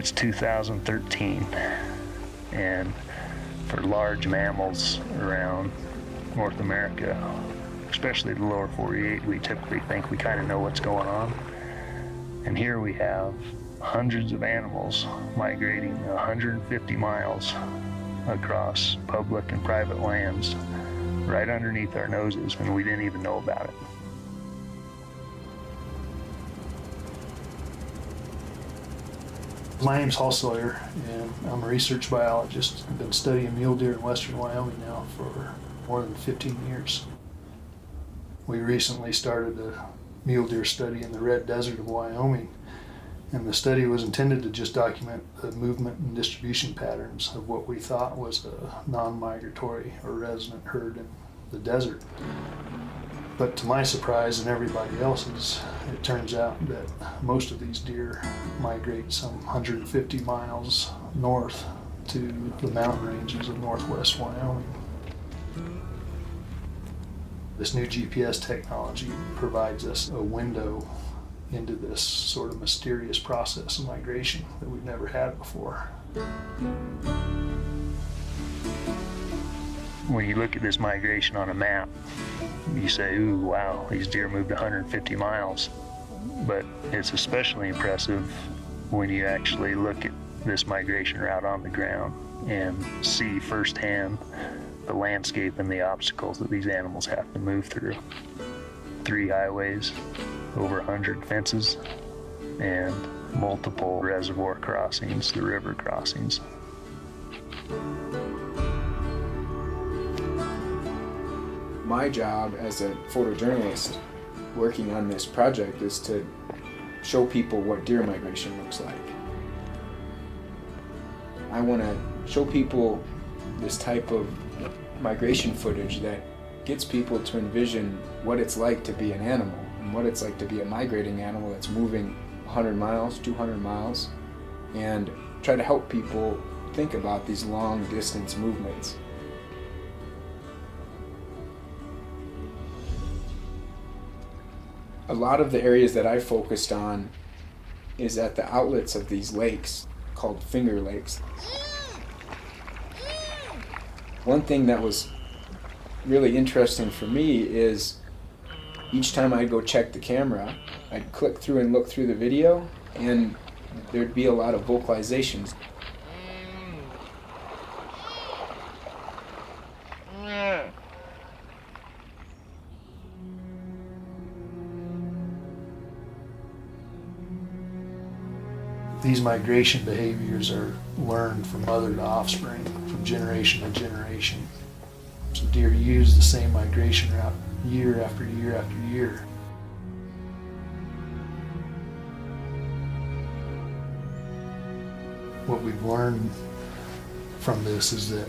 It's 2013, and for large mammals around North America, especially the lower 48, we typically think we kind of know what's going on. And here we have hundreds of animals migrating 150 miles across public and private lands right underneath our noses, and we didn't even know about it. My name's Hal Sawyer, and I'm a research biologist. I've been studying mule deer in western Wyoming now for more than 15 years. We recently started a mule deer study in the Red Desert of Wyoming, and the study was intended to just document the movement and distribution patterns of what we thought was a non-migratory or resident herd in the desert. But to my surprise and everybody else's, it turns out that most of these deer migrate some 150 miles north to the mountain ranges of northwest Wyoming. This new GPS technology provides us a window into this sort of mysterious process of migration that we've never had before. When you look at this migration on a map, you say, ooh, wow, these deer moved 150 miles. But it's especially impressive when you actually look at this migration route on the ground and see firsthand the landscape and the obstacles that these animals have to move through. 3 highways, over 100 fences, and multiple reservoir crossings, the river crossings. My job as a photojournalist working on this project is to show people what deer migration looks like. I want to show people this type of migration footage that gets people to envision what it's like to be an animal and what it's like to be a migrating animal that's moving 100 miles, 200 miles, and try to help people think about these long distance movements. A lot of the areas that I focused on is at the outlets of these lakes called finger lakes. One thing that was really interesting for me is each time I'd go check the camera, I'd click through and look through the video, and there'd be a lot of vocalizations. These migration behaviors are learned from mother to offspring, from generation to generation. So deer use the same migration route year after year after year. What we've learned from this is that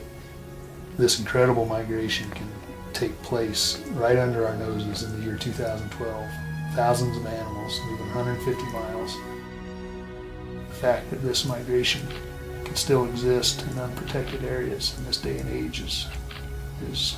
this incredible migration can take place right under our noses in the year 2012. Thousands of animals moving 150 miles. The fact that this migration can still exist in unprotected areas in this day and age is